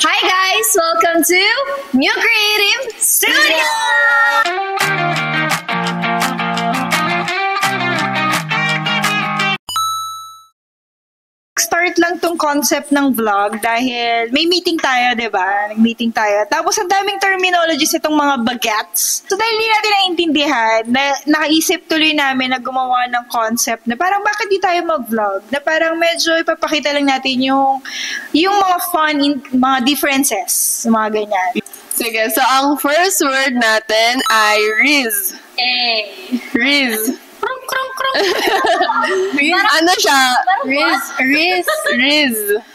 Hi guys! Welcome to New Creative Studio! Start lang tong concept ng vlog dahil may meeting tayo, di ba? Nag-meeting tayo. Tapos ang daming terminologies itong mga bagets. So dahil hindi natin naiintindihan, nakaisip tuloy namin na gumawa ng concept na parang bakit di tayo mag-vlog? Na parang medyo ipapakita lang natin yung mga fun, mga differences, mga ganyan. Sige, so ang first word natin ay Riz. Riz. Ano siya? Riz.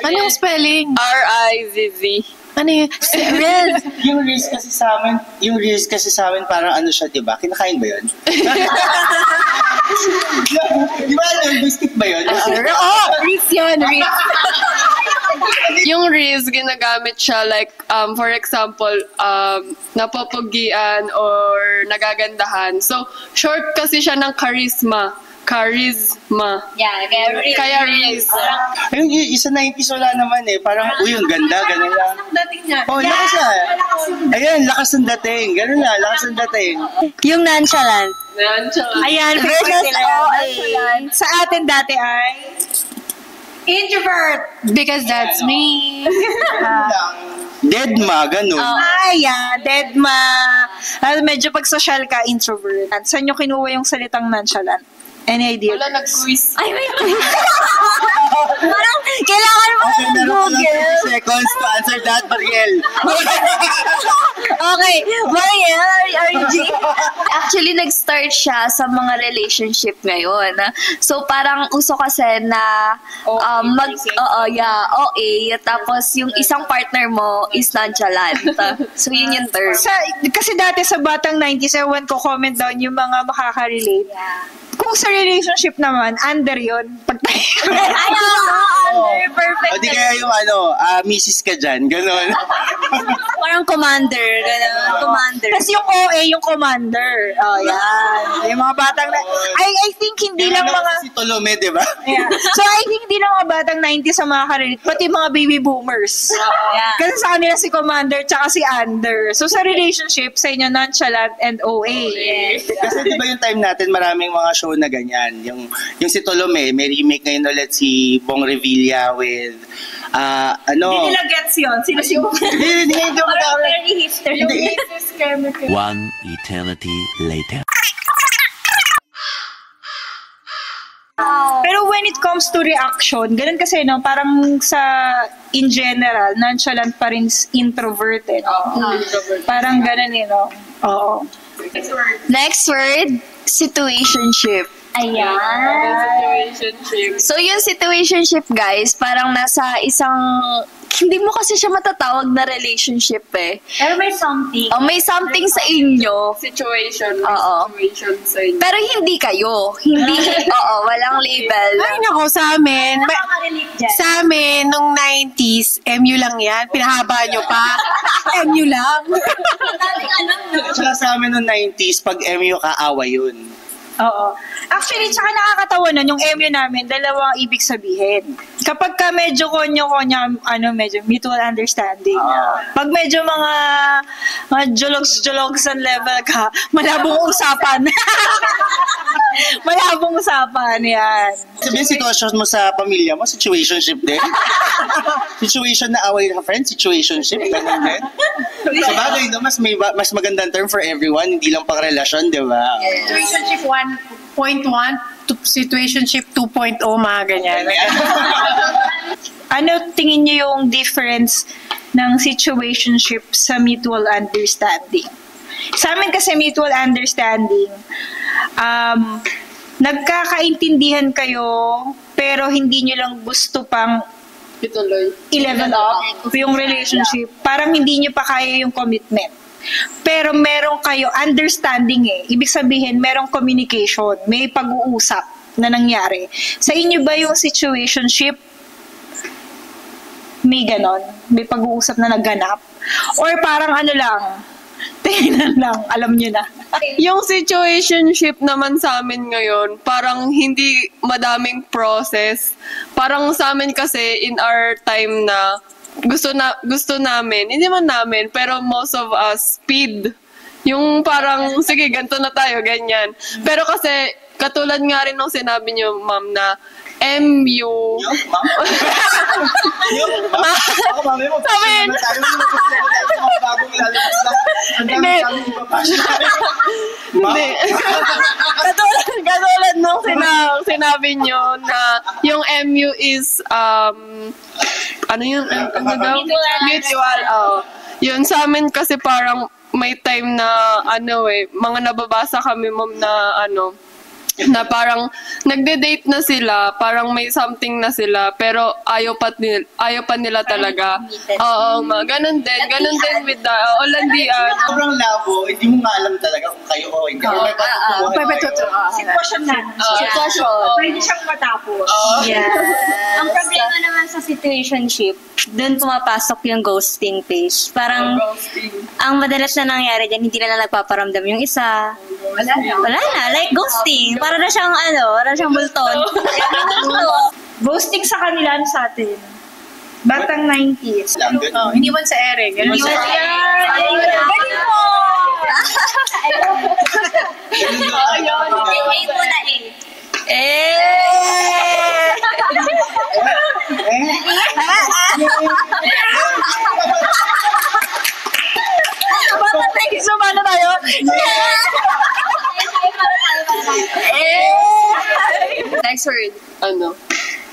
Anong spelling? R-I-Z-Z. Ano yun? Riz. Yung Riz kasi sa amin parang ano siya, 'di ba? Kinakain ba 'yun? Di ba yung biscuit ba 'yun? Riz yun, Riz. Yung Riz, ginagamit siya like, for example, napapugian or nagagandahan. So, short kasi siya ng charisma. Charisma. Yeah, Kaya Riz. Ayun, yung isa 90s wala naman eh. Parang, uy, ang ganda, ganun lang. Dating niya. Oh, lakas na. Ayun, lakas ng dating. Ganun lang, lakas ng dating. Yung nonchalant. Ayan, Versus OA. Sa atin dati ay Introvert. Because that's me. Deadma, ganun. Deadma. Medyo pag social ka, introvert. Saan nyo kinuha yung salitang nonchalant? Any idea? Wala nag-quiz. Ay, wait. Parang, kailangan mo Okay, ng meron ko lang Google. 30 seconds to answer that, Mariel. Okay, Mariel, RG. Actually, nag-start siya sa mga relationship ngayon. So, parang uso kasi na OA, tapos yung isang partner mo is nonchalant. So, yun yung term. Kasi dati sa batang 90s, ewan ko, comment down yung mga makaka-relate. Kung sa relationship naman, under yun. Pag tayo. Perfect. O di kaya yung misis ka dyan, ganun. Parang commander. Commander. Tapos yung OA, yung commander. Oh, yan. Yung mga batang I think hindi lang mga Si Tolome, di ba? yeah. So I think hindi lang mga batang 90s sa mga karelate, pati mga baby boomers. Kasi sa kanila si commander tsaka si under. So sa relationship, sa inyo nonchalant and OA. Kasi di ba yung time natin, maraming mga show na ganyan. Yung si Tolome, may remake ngayon ulit si Bong Revilla with Hindi nila gets yun. Sino si Bong? Hindi ko Very history. One eternity later. Pero when it comes to reaction, ganun kasi, no? Parang in general, nonchalant pa rin introvert, eh, no? Parang ganun, eh, no? Oo. Next word, situationship. Situationship. So, yung situationship, guys, parang nasa isang... Hindi mo kasi siya matatawag na relationship, eh. Pero may something. May something sa inyo. Situation. Oo. Situation sa inyo. Pero hindi kayo. Hindi, walang label. Ay, nako, sa amin. Sa amin, nung 90s, MU lang yan. Pinahaba nyo pa. MU lang. Tsaka sa amin noong 90s, pag MU ka, away yun. Oo. Actually, tsaka nakakatawa nun, yung MU namin, dalawang ibig sabihin. Kapag ka medyo konyo-konya, medyo mutual understanding. Pag medyo mga jologs-jologsan level ka, malabong usapan. Malabong usapan, yan. Sabihin sitwasyon mo sa pamilya mo, situationship din. Situation na away ng friend, situationship, ganun din. Sa bagay, no, mas magandang term for everyone, hindi lang pang relasyon, di ba? Situationship 1.1 to situationship 2.0, mga ganyan. Ano tingin niyo yung difference ng situationship sa mutual understanding? Sa amin kasi mutual understanding, nagkakaintindihan kayo, pero hindi nyo lang gusto pang i-level up yung relationship. Parang hindi nyo pa kaya yung commitment. Pero meron kayo understanding, eh. Ibig sabihin, merong communication, may pag-uusap na nangyari. Sa inyo ba yung situationship, may ganon? May pag-uusap na nagganap? Or parang lang, tingnan lang, alam nyo na. Yung situationship naman sa amin ngayon, parang hindi madaming process. Parang sa amin kasi in our time na gusto namin, hindi man namin, pero most of us, speed. Yung parang, sige, ganito na tayo, ganyan. Pero kasi, katulad nga rin nung sinabi niyo, ma'am, na MU. Ma'am? Ma'am? Ako, mami mo. Sabi, Hindi. Hindi. Katulad nung sinabi nyo na yung MU is, ano yun? Ano daw? Mutual. Yun, sa amin kasi parang may time na, mga nababasa kami, ma'am, na parang nagde-date na sila, parang may something na sila, pero ayaw pa nila talaga. Oo, ganun din with the Olandian. Sobrang labo, hindi mo nga alam talaga kung kayo o hindi. Or may patutunguhan kayo. Sitwasyon na. Pwede siyang matapos. Ang problema naman sa situationship, doon pumapasok yung ghosting phase. Parang, ang madalas na nangyari dyan, hindi na nagpaparamdam yung isa. Wala na. Like ghosting. Para na siyang bulton. Ghosting sa kanila sa atin. Batang 90s. Iniwan sa ere. Ganun. Galing mo! Hate mo na Sumano tayo? Next word.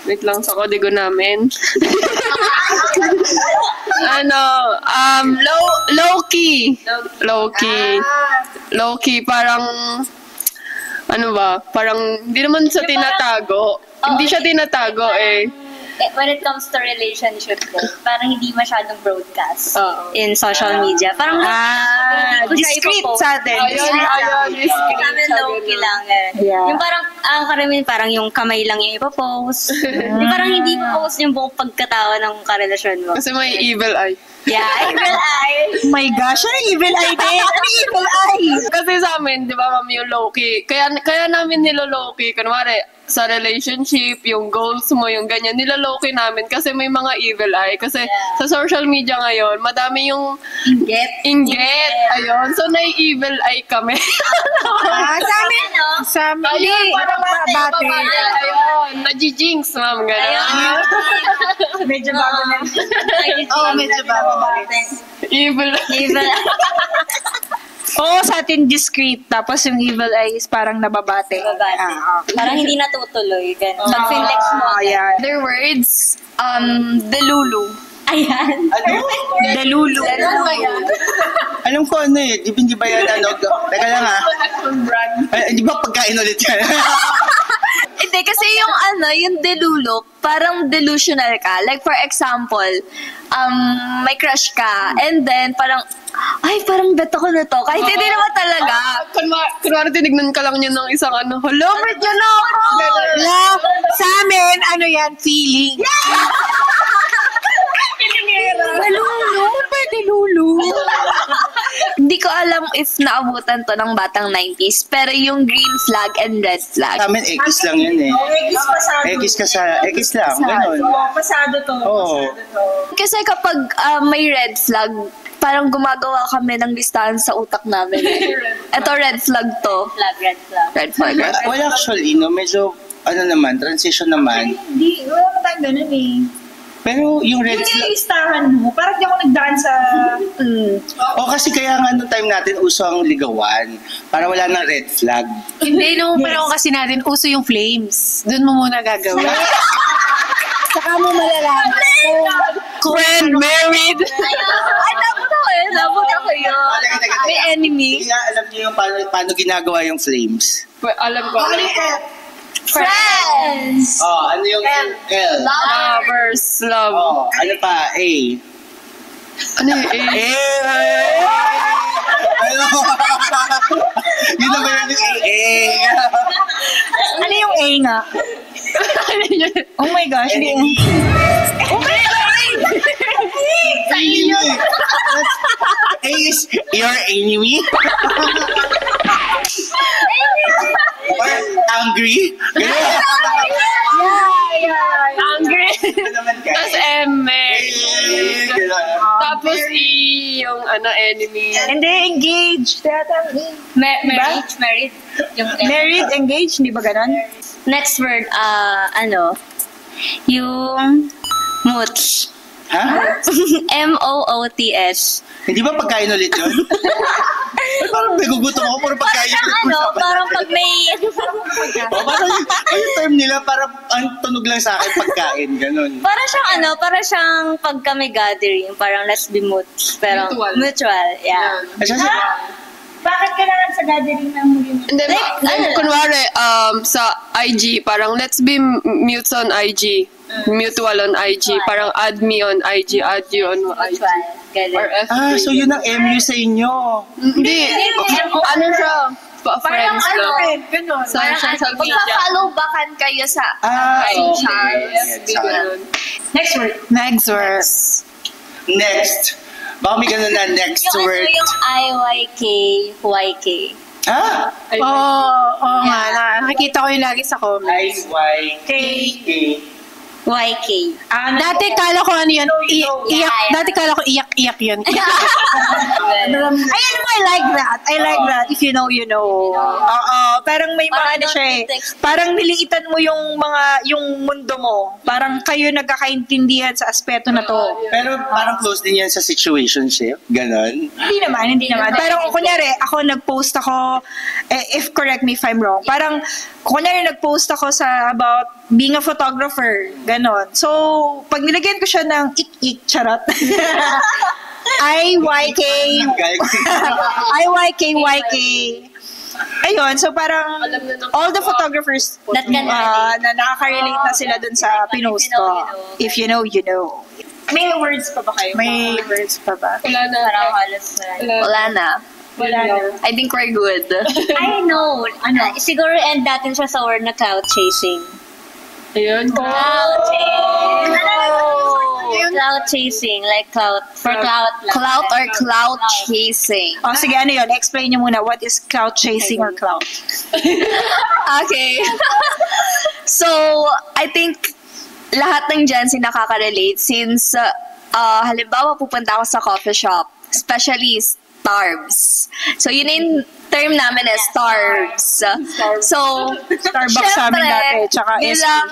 Wait lang sa kodigo namin. Low-key. Low-key, parang, parang, hindi naman sa tinatago. Hindi siya tinatago when it comes to relationship ko, parang hindi masyadong broadcast in social media. Parang discreet sa atin. Discreet. Sa amin low-key lang. Yung parang, ang karamihan parang yung kamay lang yung ipapost. Yung parang hindi post yung buong pagkatawa ng karelasyon mo. Kasi may evil eye. Yeah, evil eye. Oh my gosh, ano evil eye din? Ano evil eye? Kasi sa amin, di ba, ma'am, yung low-key. Kaya namin nilo-low-key. Kunwari, sa relationship, yung goals mo, yung ganyan, nilaloki namin kasi may mga evil eye. Kasi sa social media ngayon, madami yung inggit. Ayun. So, nai-evil eye kami. Sa amin, Ayun, parang bate. Ayun, naji-jinx, ma'am. Ganun. medyo bago na. Medyo bago. Evil eye. Oo, sa atin discreet. Tapos yung evil eye is parang nababate. Parang hindi natutuloy. Pag finlex mo. Other words, delulu. Ayan. Delulu. Alam ko di ba yan Teka lang di ba pagkain ulit yan? Hindi, kasi yung delulu, parang delusional ka. Like, for example, may crush ka, and then parang, parang beto ko na to. Kahit hindi naman talaga. Kunwari tinignan ka lang niya ng isang hello, bet yan ako! Sa amin, feeling. Delulu. Hindi ko alam if naabutan to ng batang 90s, pero yung green flag and red flag. Sa amin, X lang yun X lang, ganun. Pasado to. Kasi kapag may red flag, parang gumagawa kami ng listahan sa utak namin. Ito, red flag to. Red flag. Well, actually, medyo, transition naman. Wala mo tayong ganun Pero yung red Yung flag... listahan mo, parang di ako nagdaan sa... kasi kaya nga nung time natin, uso ang ligawan. Para wala nang red flag. Hindi, nung panahon kasi natin, uso yung flames. Doon mo muna gagawin. Saka mo malalaman. Friend, married. Nabot ako yun. May enemy. Hindi nga alam niyo yung paano ginagawa yung flames. Alam ko. Friends! Ano yung L? Lovers, love. Ano pa? A. Ano yung A? Yun naman yung A. Ano yung A nga? Oh my gosh. Enemy. Oh my God! Sa inyo. A is your enemy. Or angry. Angry. Ano naman ka? Tapos M, Mary. Tapos yung enemy. Hindi, engaged. Married. Yung Married, engaged, hindi ba ganon? next word, yung moots. Ha? M-O-O-T-S. Hindi ba pagkain ulit yun? Ay, parang nagugutom ako, puro pagkain. Parang pag may... Parang yung term nila, parang ang tunog lang sa akin, pagkain, ganun. para siyang pag kami gathering, parang let's be moots. Pero mutual, yeah. Ay, siya, Bakit kailangan sa gathering ng muli? And then, kunwari, sa IG, parang let's be mutes on IG. Mutual on IG. Parang add me on IG, add you on IG. Or FB. so yun ang MU sa inyo. Hindi. Ano siya? Friends lang. Ganon. Sa social media. Magpa-follow backan kayo sa FB, ganun. Next word. Next. Baka may ganun na next word. Yung IYK. Ha? Oo nga. Nakikita ko yung lagi sa comments. IYK. YK. Dati kala ko ano yun, iyak. Dati kala ko iyak yun. Ayan mo, I like that. If you know, you know. Oo. Parang may mga ano siya eh. Parang niliitan mo yung mundo mo. Parang kayo nagkakaintindihan sa aspeto na to. Pero parang close din yan sa situationship. Ganon. Hindi naman. Pero kunyari, ako nag-post ako, if correct me if I'm wrong, parang kunyari nag-post ako about being a photographer, ganon. So, pag nilagyan ko siya ng ik-ik, charot. IYK. IYK. Ayun, so parang all the photographers na nakaka-relate na sila dun sa pinost ko. If you know, you know. May words pa ba kayo? May words pa ba? Wala na. I think we're good. I know. Siguro end natin siya sa word na cloud chasing. Ayun. Cloud chasing. Like cloud. For cloud. Clout or clout chasing. Oh, sige, ano yun? Explain nyo muna. What is cloud chasing or cloud? Okay. So, I think lahat ng Gen Z nakaka-relate since halimbawa pupunta ako sa coffee shop, especially Starbs. So, yun yung term namin is Starbs. So, Starbucks sa amin dati, tsaka bilang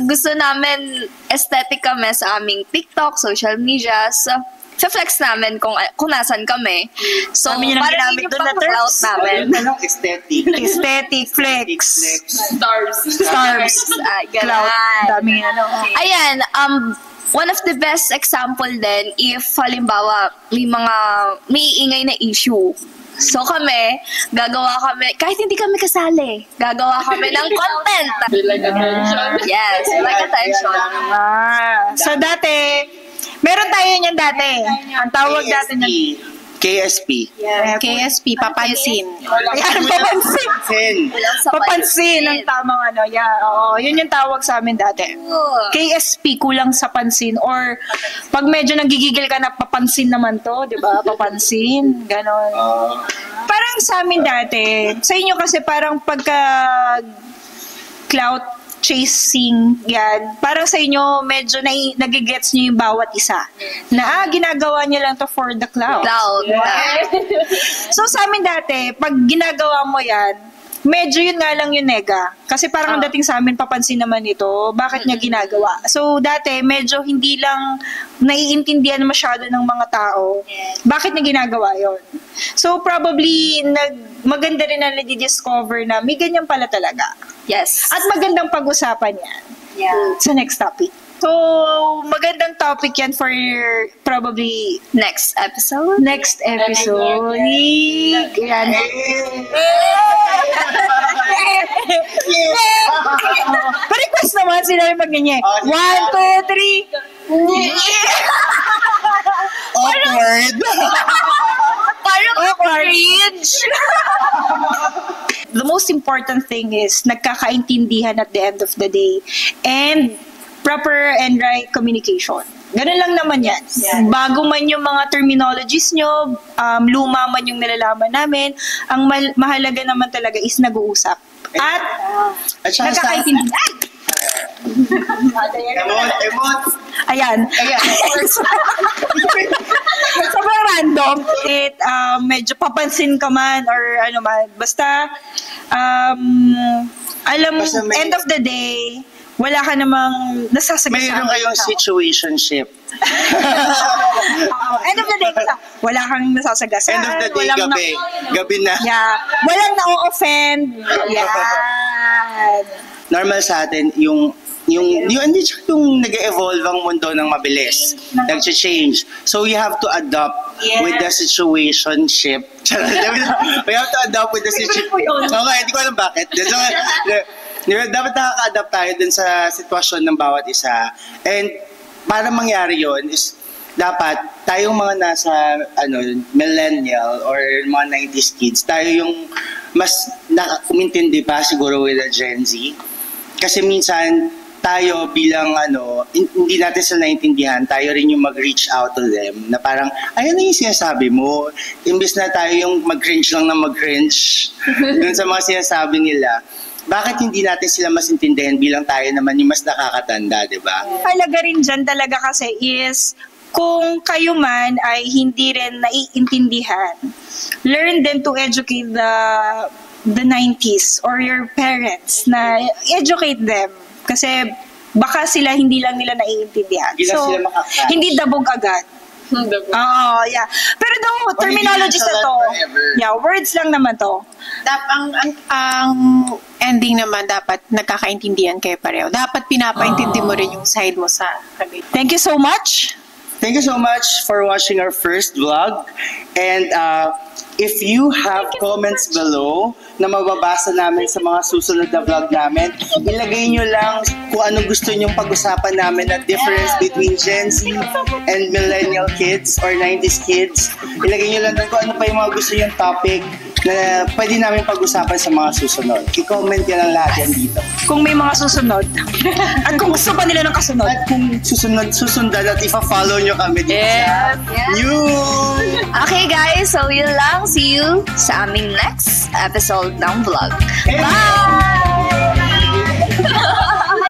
gusto namin aesthetic kami sa aming TikTok, social media, so, flex namin kung nasan kami. So, Amin yung parang ginamit yun doon yung na terms. pang-clout namin. Aesthetic. Aesthetic, flex. Stars. Cloud. Daming ano. Ayan, one of the best example din, if halimbawa may ingay na issue. So gagawa kami, kahit hindi kami kasali, gagawa kami ng content. Like attention. Yes, like attention. So dati, meron tayo niyan dati. Ang tawag dati niyan. KSP. KSP, papansin. Ayan, papansin. Papansin ang tamang ano. Yeah, oo. Yun yung tawag sa amin dati. KSP, kulang sa pansin. Or, pag medyo nagigigil ka na, papansin naman to, di ba? Papansin. Ganon. Parang sa amin dati, sa inyo kasi parang pagka clout chasing, yan. Parang sa inyo, medyo nagigets nyo yung bawat isa. Na, ginagawa niya lang to for the clout. So, sa amin dati, pag ginagawa mo yan, medyo yun nga lang yung nega. Kasi parang ang dating sa amin, papansin naman ito, bakit niya ginagawa? So, dati, medyo hindi lang naiintindihan masyado ng mga tao, bakit niya ginagawa yon. So, probably, maganda rin na nadi-discover na may ganyan pala talaga. Yes. At magandang pag-usapan yan. Sa next topic. So, magandang topic yan for probably Next episode. next episode. Yan. Pa-request naman sila yung mag-nye. 1, 2, 3. Awkward. Parang cringe. The most important thing is nagkakaintindihan at the end of the day and proper and right communication. Ganun lang naman yan. Bago man yung mga terminologies nyo, luma man yung nalalaman namin, ang mahalaga naman talaga is nag-uusap. At nagkakaintindihan. Emot. Ayan. random, medyo papansin ka man or ano man. Basta, alam mo, Basta may- end of the day, wala ka namang nasasagasaan. Mayroon kayong situationship. End of the day, wala kang nasasagasaan. End of the day, walang gabi. Gabi na. Yeah. Walang na-offend. Yan. Normal sa atin, yung nag-evolve ang mundo ng mabilis. Nag-change. So we have to adapt with the situationship. We have to adapt with the situationship. Okay, hindi ko alam bakit. Dapat nakaka-adapt tayo dun sa sitwasyon ng bawat isa. And para mangyari yon is dapat tayong mga nasa millennial or mga 90s kids, tayo yung mas umintindi pa siguro with the Gen Z. Kasi minsan tayo bilang hindi natin sila naintindihan, tayo rin yung mag-reach out to them na parang, ayun na yung sinasabi mo. Imbis na tayo yung mag-cringe lang na mag-cringe dun sa mga sinasabi nila. Bakit hindi natin sila mas intindihan bilang tayo naman yung mas nakakatanda, di ba? Halaga rin dyan talaga kasi is, kung kayo man ay hindi rin naiintindihan, learn them to educate the 90s or your parents na educate them. Kasi baka sila hindi lang nila naiintindihan. Hindi lang sila makaka-catch. Hindi dabog agad. Oo, yeah. Pero terminologies na to. Yeah, words lang naman to. Ang ending naman dapat nagkakaintindihan kayo pareho. Dapat pinapaintindi mo rin yung side mo sa kabila. Thank you so much. Thank you so much for watching our first vlog. And if you have comments below na mababasa namin sa mga susunod na vlog namin, ilagay nyo lang kung anong gusto nyong pag-usapan namin na difference between Gen Z and millennial kids or 90s kids. Ilagay nyo lang doon kung ano pa yung mga gusto nyong topic na pwede namin pag-usapan sa mga susunod. I-comment nyo lang lahat yan dito. Kung may mga susunod. At kung gusto pa nila ng kasunod. At kung susundan at ipa-follow nyo kami dito sa news! Okay guys, so yun lang. See you sa aming next episode ng vlog. Bye!